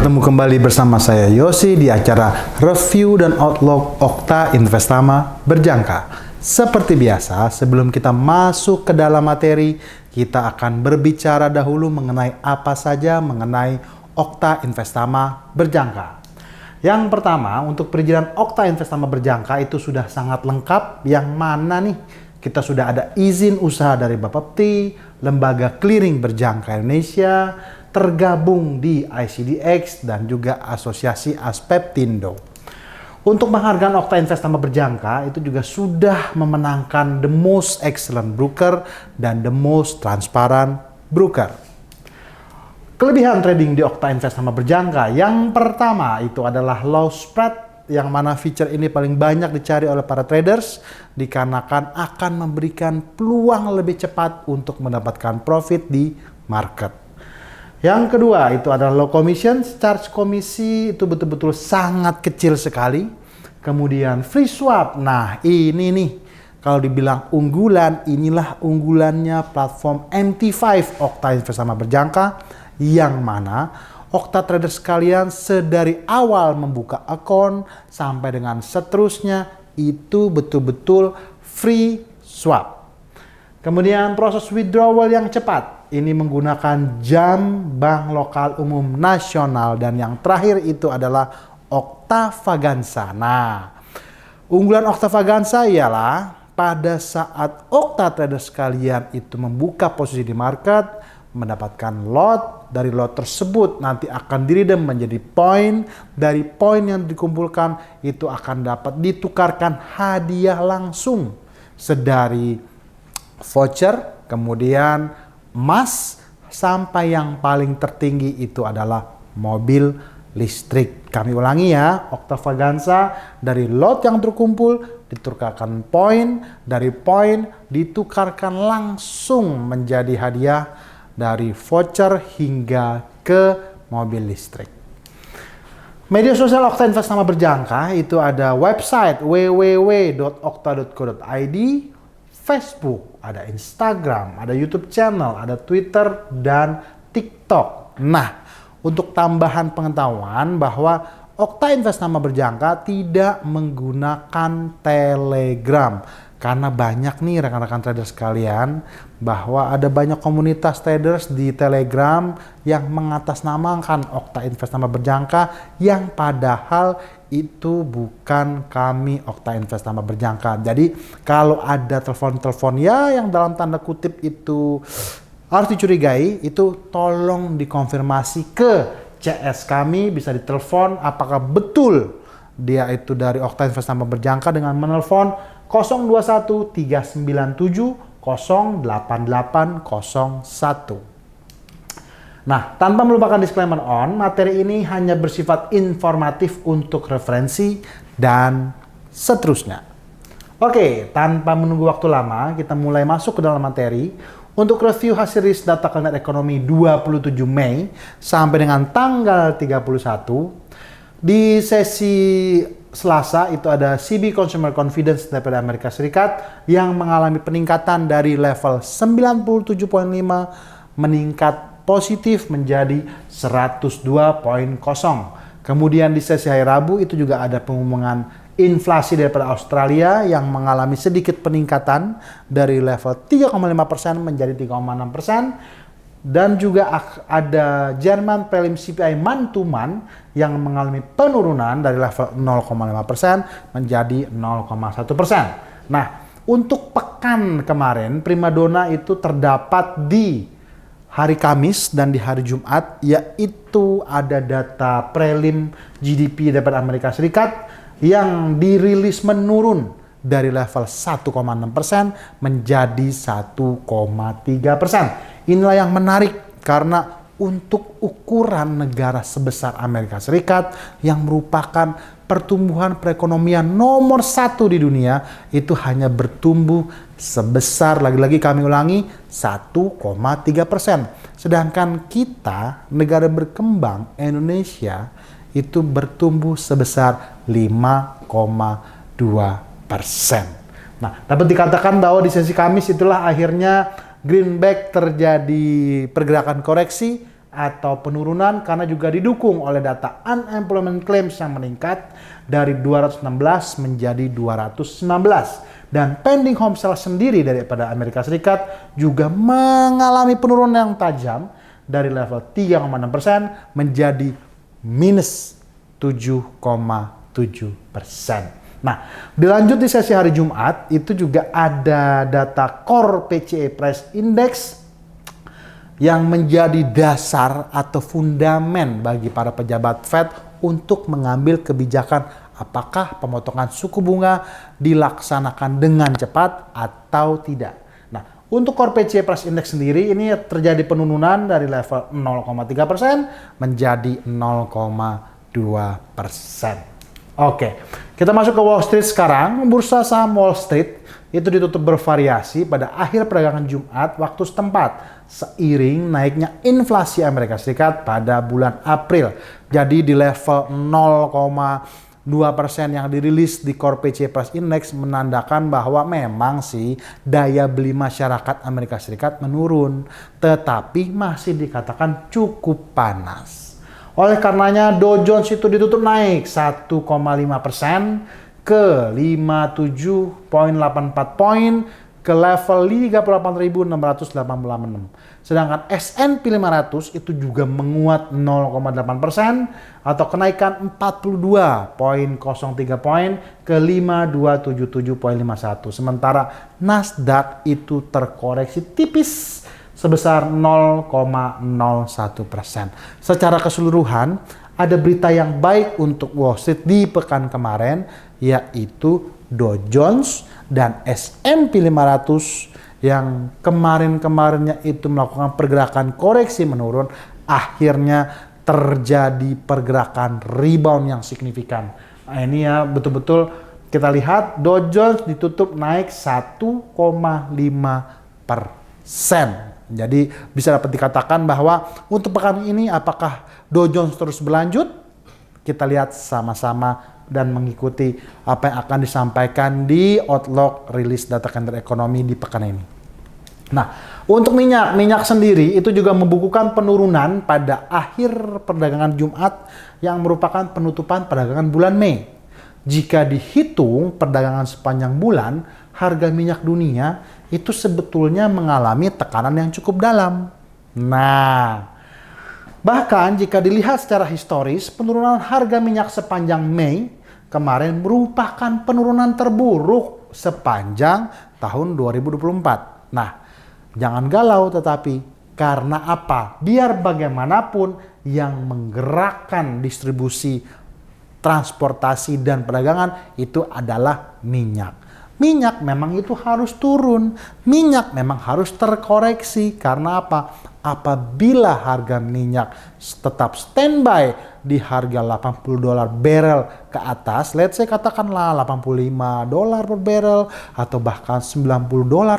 Bertemu kembali bersama saya Yosi di acara Review dan Outlook Okta Investama Berjangka. Seperti biasa, sebelum kita masuk ke dalam materi, kita akan berbicara dahulu mengenai apa saja mengenai Okta Investama Berjangka. Yang pertama, untuk perizinan Okta Investama Berjangka itu sudah sangat lengkap. Yang mana nih? Kita sudah ada izin usaha dari Bapepti, Lembaga Clearing Berjangka Indonesia, tergabung di ICDX dan juga Asosiasi Aspeptindo. Untuk penghargaan Okta Investama Berjangka itu juga sudah memenangkan The Most Excellent Broker dan The Most Transparent Broker. Kelebihan trading di Okta Investama Berjangka yang pertama itu adalah low spread, yang mana feature ini paling banyak dicari oleh para traders dikarenakan akan memberikan peluang lebih cepat untuk mendapatkan profit di market. Yang kedua itu adalah low commission, charge komisi itu betul-betul sangat kecil sekali. Kemudian free swap, nah ini nih kalau dibilang unggulan, inilah unggulannya platform MT5 Okta Investama Berjangka, yang mana Okta traders sekalian sedari awal membuka akun sampai dengan seterusnya itu betul-betul free swap. Kemudian proses withdrawal yang cepat, ini menggunakan jam Bank Lokal Umum Nasional, dan yang terakhir itu adalah Okta Vaganza. Nah, unggulan Okta Vaganza ialah pada saat Okta traders sekalian itu membuka posisi di market, mendapatkan lot, dari lot tersebut nanti akan diredeem menjadi poin, dari poin yang dikumpulkan itu akan dapat ditukarkan hadiah langsung sedari voucher, kemudian emas, sampai yang paling tertinggi itu adalah mobil listrik. Kami ulangi ya, Okta Vaganza dari lot yang terkumpul ditukarkan poin, dari poin ditukarkan langsung menjadi hadiah dari voucher hingga ke mobil listrik. Media sosial Okta Investama Berjangka itu ada website www.okta.co.id, Facebook, ada Instagram, ada YouTube channel, ada Twitter, dan TikTok. Nah, untuk tambahan pengetahuan bahwa Okta Investama Berjangka tidak menggunakan Telegram. Karena banyak nih rekan-rekan traders sekalian bahwa ada banyak komunitas traders di Telegram yang mengatasnamakan Okta Investama Berjangka, yang padahal itu bukan kami Okta Investama Berjangka. Jadi kalau ada telepon-telepon ya yang dalam tanda kutip itu harus dicurigai, itu tolong dikonfirmasi ke CS kami, bisa ditelepon apakah betul dia itu dari Okta Investama Berjangka dengan menelpon 021 397 08801. Nah, tanpa melupakan disclaimer on, materi ini hanya bersifat informatif untuk referensi dan seterusnya. Oke, tanpa menunggu waktu lama, kita mulai masuk ke dalam materi. Untuk review hasil risk data kalender ekonomi 27 Mei sampai dengan tanggal 31, di sesi Selasa itu ada CB Consumer Confidence daripada Amerika Serikat yang mengalami peningkatan dari level 97.5 meningkat positif menjadi 102.0. Kemudian di sesi hari Rabu itu juga ada pengumuman inflasi daripada Australia yang mengalami sedikit peningkatan dari level 3,5% menjadi 3,6%. Dan juga ada Jerman Prelim CPI month to month yang mengalami penurunan dari level 0,5% menjadi 0,1%. Nah, untuk pekan kemarin primadona itu terdapat di hari Kamis dan di hari Jumat, yaitu ada data prelim GDP daripada Amerika Serikat yang dirilis menurun dari level 1,6% menjadi 1,3%. Inilah yang menarik karena untuk ukuran negara sebesar Amerika Serikat yang merupakan pertumbuhan perekonomian nomor 1 di dunia itu hanya bertumbuh sebesar, lagi-lagi kami ulangi, 1,3%. Sedangkan kita, negara berkembang Indonesia, itu bertumbuh sebesar 5,2%. Nah, dapat dikatakan bahwa di sesi Kamis itulah akhirnya greenback terjadi pergerakan koreksi atau penurunan karena juga didukung oleh data unemployment claims yang meningkat dari 216 menjadi 219. Dan pending home sales sendiri daripada Amerika Serikat juga mengalami penurunan yang tajam dari level 3,6% menjadi minus 7,7%. Nah, dilanjut di sesi hari Jumat, itu juga ada data Core PCE Price Index yang menjadi dasar atau fundamen bagi para pejabat Fed untuk mengambil kebijakan apakah pemotongan suku bunga dilaksanakan dengan cepat atau tidak. Nah, untuk Core PCE Price Index sendiri ini terjadi penurunan dari level 0,3% menjadi 0,2%. Oke, kita masuk ke Wall Street sekarang. Bursa saham Wall Street itu ditutup bervariasi pada akhir perdagangan Jumat waktu setempat seiring naiknya inflasi Amerika Serikat pada bulan April. Jadi di level 0,2% yang dirilis di Core PCE Price Index menandakan bahwa memang sih daya beli masyarakat Amerika Serikat menurun, tetapi masih dikatakan cukup panas. Oleh karenanya Dow Jones itu ditutup naik 1,5% ke 57,84 poin ke level 38.686. Sedangkan S&P 500 itu juga menguat 0,8% atau kenaikan 42,03 poin ke 5277,51. Sementara Nasdaq itu terkoreksi tipis sebesar 0,01%. Secara keseluruhan, ada berita yang baik untuk Wall Street di pekan kemarin, yaitu Dow Jones dan S&P 500 yang kemarin-kemarinnya itu melakukan pergerakan koreksi menurun, akhirnya terjadi pergerakan rebound yang signifikan. Nah, ini ya betul-betul kita lihat Dow Jones ditutup naik 1,5%. Jadi bisa dapat dikatakan bahwa untuk pekan ini apakah Dow Jones terus berlanjut? Kita lihat sama-sama dan mengikuti apa yang akan disampaikan di Outlook rilis data kalender ekonomi di pekan ini. Nah, untuk minyak sendiri itu juga membukukan penurunan pada akhir perdagangan Jumat yang merupakan penutupan perdagangan bulan Mei. Jika dihitung perdagangan sepanjang bulan, harga minyak dunia itu sebetulnya mengalami tekanan yang cukup dalam. Nah, bahkan jika dilihat secara historis, penurunan harga minyak sepanjang Mei kemarin merupakan penurunan terburuk sepanjang tahun 2024. Nah, jangan galau tetapi karena apa? Biar bagaimanapun yang menggerakkan distribusi, transportasi dan perdagangan itu adalah minyak. Minyak memang itu harus turun, minyak memang harus terkoreksi. Karena apa? Apabila harga minyak tetap standby di harga $80 barrel ke atas, let's say katakanlah $85 per barrel atau bahkan $90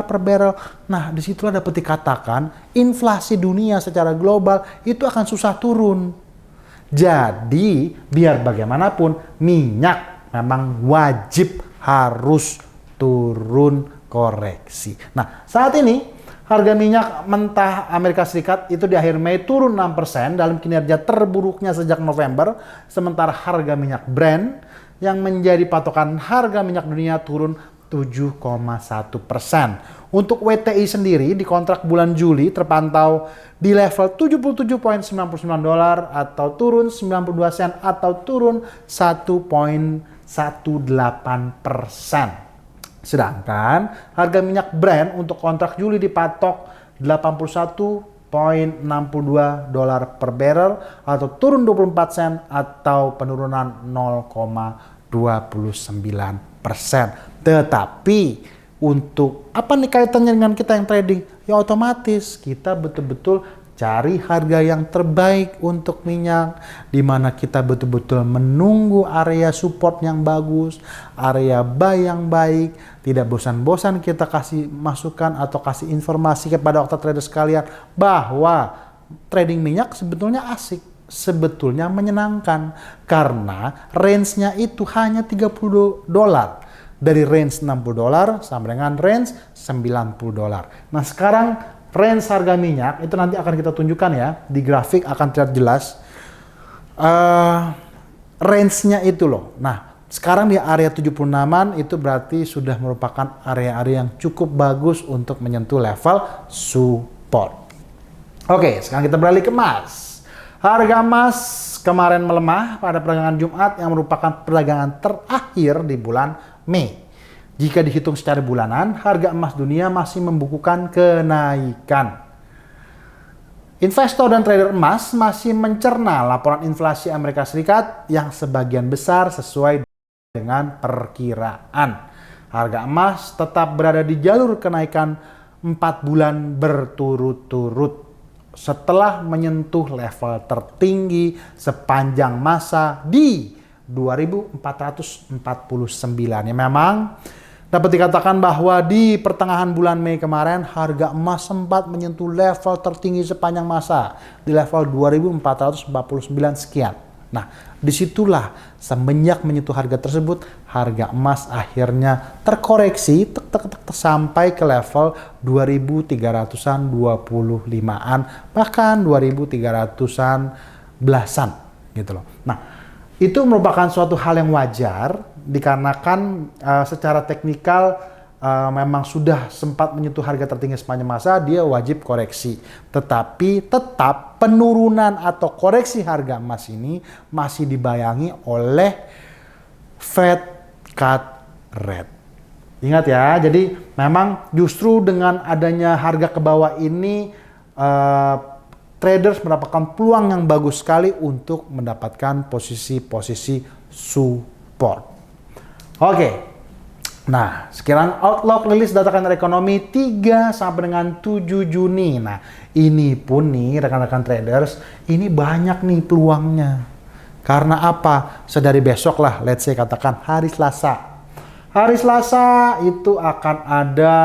per barrel. Nah, disitulah dapat dikatakan inflasi dunia secara global itu akan susah turun. Jadi, biar bagaimanapun minyak memang wajib harus turun koreksi. Nah, saat ini harga minyak mentah Amerika Serikat itu di akhir Mei turun 6% dalam kinerja terburuknya sejak November, sementara harga minyak Brent yang menjadi patokan harga minyak dunia turun 7,1%. Untuk WTI sendiri di kontrak bulan Juli terpantau di level $77.99 atau turun 92 sen atau turun 1,18%. Sedangkan harga minyak Brent untuk kontrak Juli dipatok $81.62 per barrel atau turun 24 sen atau penurunan 0,29%. Tetapi untuk apa nih kaitannya dengan kita yang trading? Ya otomatis kita betul-betul cari harga yang terbaik untuk minyak, di mana kita betul-betul menunggu area support yang bagus, area buy yang baik. Tidak bosan-bosan kita kasih masukan atau kasih informasi kepada okta trader sekalian bahwa trading minyak sebetulnya asik, sebetulnya menyenangkan karena range-nya itu hanya $30. Dari range $60 sampai dengan range $90. Nah, sekarang range harga minyak itu nanti akan kita tunjukkan ya, di grafik akan terlihat jelas. Range-nya itu loh. Nah, sekarang di area 76-an itu berarti sudah merupakan area-area yang cukup bagus untuk menyentuh level support. Oke, sekarang kita beralih ke emas. Harga emas kemarin melemah pada perdagangan Jumat yang merupakan perdagangan terakhir di bulan Mei. Jika dihitung secara bulanan, harga emas dunia masih membukukan kenaikan. Investor dan trader emas masih mencerna laporan inflasi Amerika Serikat yang sebagian besar sesuai dengan perkiraan. Harga emas tetap berada di jalur kenaikan 4 bulan berturut-turut setelah menyentuh level tertinggi sepanjang masa di 2449. Ya memang dapat dikatakan bahwa di pertengahan bulan Mei kemarin harga emas sempat menyentuh level tertinggi sepanjang masa di level 2449 sekian. Nah, disitulah semenjak menyentuh harga tersebut, harga emas akhirnya terkoreksi sampai ke level 2300-an 25-an, bahkan 2300-an belasan gitu loh. Nah, itu merupakan suatu hal yang wajar dikarenakan secara teknikal memang sudah sempat menyentuh harga tertinggi sepanjang masa, dia wajib koreksi. Tetapi tetap penurunan atau koreksi harga emas ini masih dibayangi oleh Fed cut rate. Ingat ya, jadi memang justru dengan adanya harga ke bawah ini traders mendapatkan peluang yang bagus sekali untuk mendapatkan posisi-posisi support. Oke. Nah, sekarang outlook rilis data kalender ekonomi 3 sampai dengan 7 Juni. Nah, ini pun nih rekan-rekan traders, ini banyak nih peluangnya. Karena apa? Sedari besok lah, let's say katakan hari Selasa. Hari Selasa itu akan ada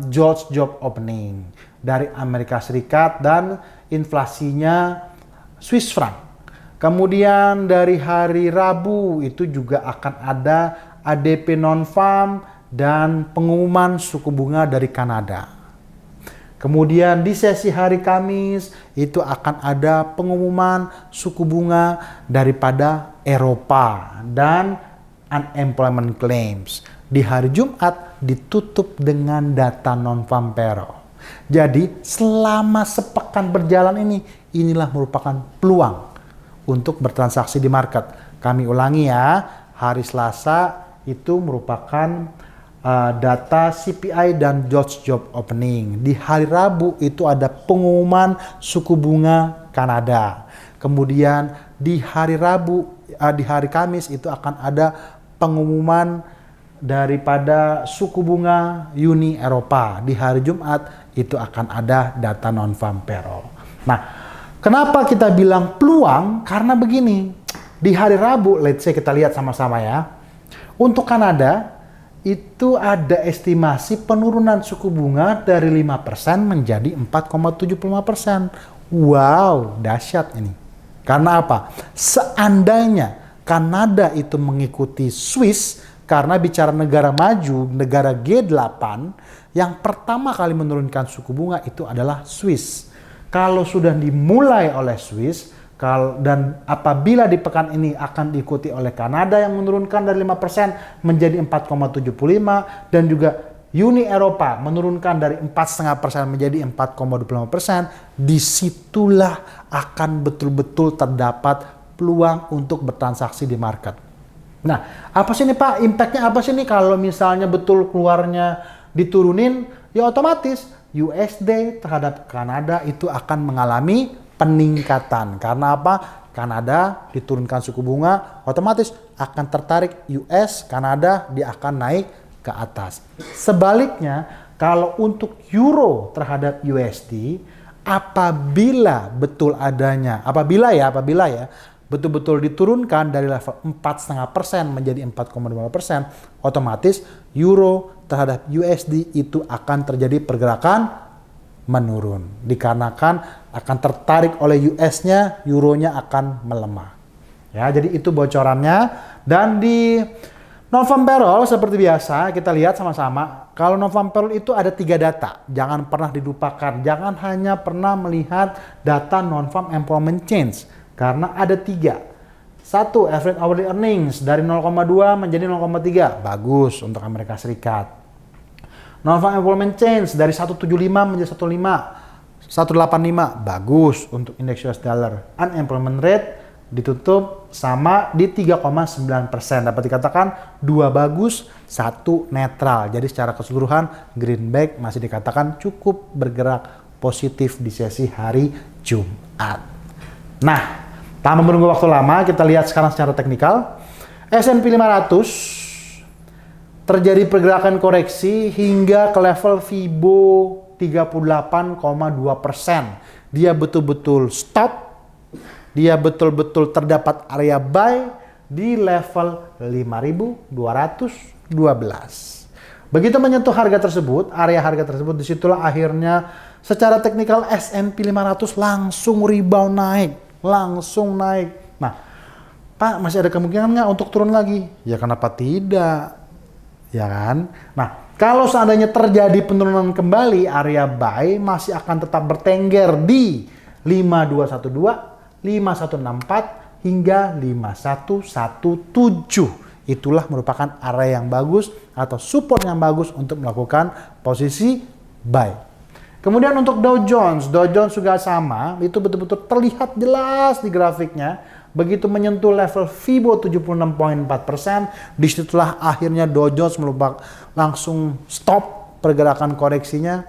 Jobs Job Opening dari Amerika Serikat dan inflasinya Swiss franc. Kemudian dari hari Rabu itu juga akan ada ADP non-farm dan pengumuman suku bunga dari Kanada. Kemudian di sesi hari Kamis itu akan ada pengumuman suku bunga daripada Eropa dan unemployment claims. Di hari Jumat ditutup dengan data non-farm payroll. Jadi selama sepekan berjalan ini, inilah merupakan peluang untuk bertransaksi di market. Kami ulangi ya, hari Selasa itu merupakan data CPI dan Jobs Job Opening. Di hari Rabu itu ada pengumuman suku bunga Kanada. Kemudian di hari hari Kamis itu akan ada pengumuman daripada suku bunga Uni Eropa. Di hari Jumat itu akan ada data non-farm payroll. Nah, kenapa kita bilang peluang? Karena begini, di hari Rabu, let's say kita lihat sama-sama ya. Untuk Kanada, itu ada estimasi penurunan suku bunga dari 5% menjadi 4,75%. Wow, dahsyat ini. Karena apa? Seandainya Kanada itu mengikuti Swiss, karena bicara negara maju, negara G8, yang pertama kali menurunkan suku bunga itu adalah Swiss. Kalau sudah dimulai oleh Swiss, dan apabila di pekan ini akan diikuti oleh Kanada yang menurunkan dari 5% menjadi 4,75 dan juga Uni Eropa menurunkan dari 4,5% menjadi 4,25%, disitulah akan betul-betul terdapat peluang untuk bertransaksi di market. Nah, apa sih nih Pak? Impact-nya apa sih nih kalau misalnya betul keluarnya diturunin? Ya otomatis USD terhadap Kanada itu akan mengalami peningkatan. Karena apa? Kanada diturunkan suku bunga, otomatis akan tertarik US, Kanada dia akan naik ke atas. Sebaliknya, kalau untuk euro terhadap USD, apabila betul-betul diturunkan dari level 4,5% menjadi 4,5%, otomatis euro terhadap USD itu akan terjadi pergerakan menurun. Dikarenakan akan tertarik oleh US-nya, euronya akan melemah. Ya, jadi itu bocorannya. Dan di Non-farm payroll seperti biasa kita lihat sama-sama. Kalau non-farm payroll itu ada 3 data. Jangan pernah dilupakan. Jangan hanya pernah melihat data non-farm employment change. Karena ada 3. 1, average hourly earnings dari 0,2 menjadi 0,3. Bagus untuk Amerika Serikat. Non-farm employment change dari 175 menjadi 185. Bagus untuk indeks US dollar. Unemployment rate ditutup sama di 3,9%. Dapat dikatakan 2 bagus, 1 netral. Jadi secara keseluruhan greenback masih dikatakan cukup bergerak positif di sesi hari Jumat. Nah, tanpa menunggu waktu lama, kita lihat sekarang secara teknikal. S&P 500 terjadi pergerakan koreksi hingga ke level Fibo 38,2%. Dia betul-betul stop. Dia betul-betul terdapat area buy di level 5.212. Begitu menyentuh harga tersebut, area harga tersebut, disitulah akhirnya secara teknikal S&P 500 langsung rebound naik. Langsung naik. Nah, Pak, masih ada kemungkinan nggak untuk turun lagi? Ya kenapa tidak? Ya kan? Nah, kalau seandainya terjadi penurunan kembali, area buy masih akan tetap bertengger di 5212, 5164 hingga 5117. Itulah merupakan area yang bagus atau support yang bagus untuk melakukan posisi buy. Kemudian untuk Dow Jones juga sama, itu betul-betul terlihat jelas di grafiknya. Begitu menyentuh level Fibo 76,4%, disitulah akhirnya Dow Jones langsung stop pergerakan koreksinya.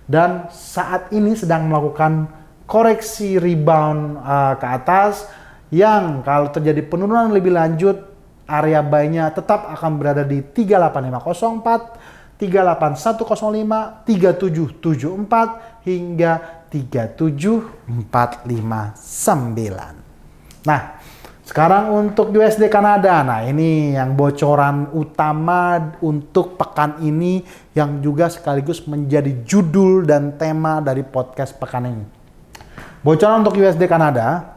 Dan saat ini sedang melakukan koreksi rebound ke atas, yang kalau terjadi penurunan lebih lanjut, area buy-nya tetap akan berada di 38504, 38105, 3774 hingga 37459. Nah, sekarang untuk USD Kanada. Nah, ini yang bocoran utama untuk pekan ini yang juga sekaligus menjadi judul dan tema dari podcast pekan ini. Bocoran untuk USD Kanada.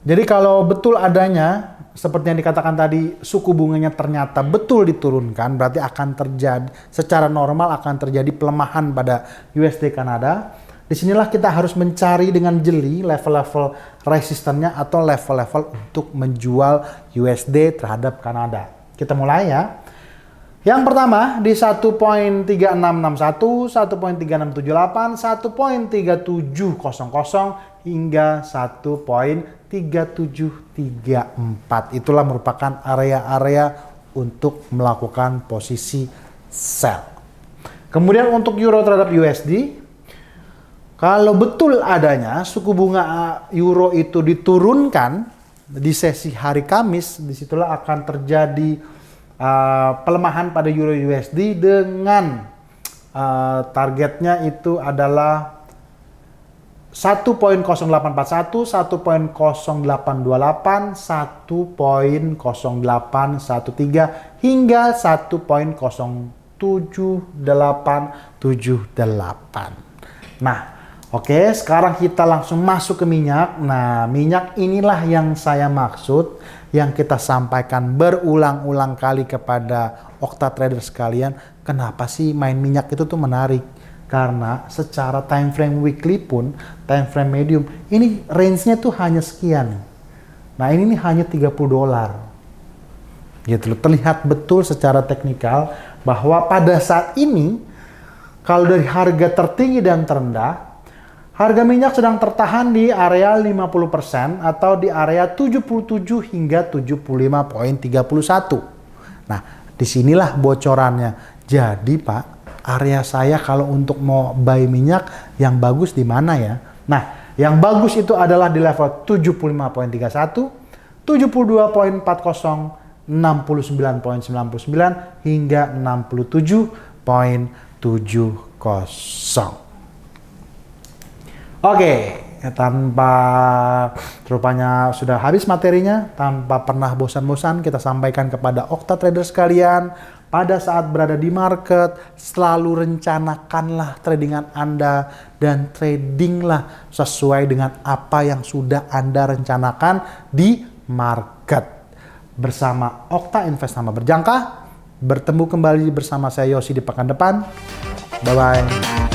Jadi kalau betul adanya seperti yang dikatakan tadi, suku bunganya ternyata betul diturunkan, berarti akan terjadi secara normal akan terjadi pelemahan pada USD Kanada. Disinilah kita harus mencari dengan jeli level-level resistennya atau level-level untuk menjual USD terhadap Kanada. Kita mulai ya. Yang pertama di 1.3661, 1.3678, 1.3700 hingga 1.3734. Itulah merupakan area-area untuk melakukan posisi sell. Kemudian untuk euro terhadap USD, kalau betul adanya suku bunga euro itu diturunkan di sesi hari Kamis, disitulah akan terjadi pelemahan pada euro USD dengan targetnya itu adalah 1.0841, 1.0828, 1.0813 hingga 1.0878. Nah, oke, sekarang kita langsung masuk ke minyak. Nah, minyak inilah yang saya maksud, yang kita sampaikan berulang-ulang kali kepada Okta Trader sekalian. Kenapa sih main minyak itu tuh menarik? Karena secara time frame weekly pun, time frame medium, ini range-nya tuh hanya sekian. Nah, ini hanya $30. Gitu loh. Terlihat betul secara teknikal bahwa pada saat ini, kalau dari harga tertinggi dan terendah, harga minyak sedang tertahan di area 50% atau di area 77 hingga 75.31. Nah, disinilah bocorannya. Jadi Pak, area saya kalau untuk mau buy minyak yang bagus di mana ya? Nah, yang bagus itu adalah di level 75.31, 72.40, 69.99 hingga 67.70. Oke, tanpa rupanya sudah habis materinya, tanpa pernah bosan-bosan kita sampaikan kepada Okta Trader sekalian, pada saat berada di market, selalu rencanakanlah tradingan Anda dan tradinglah sesuai dengan apa yang sudah Anda rencanakan di market. bersama Okta Investama Berjangka. Bertemu kembali bersama saya Yosi di pekan depan. Bye-bye.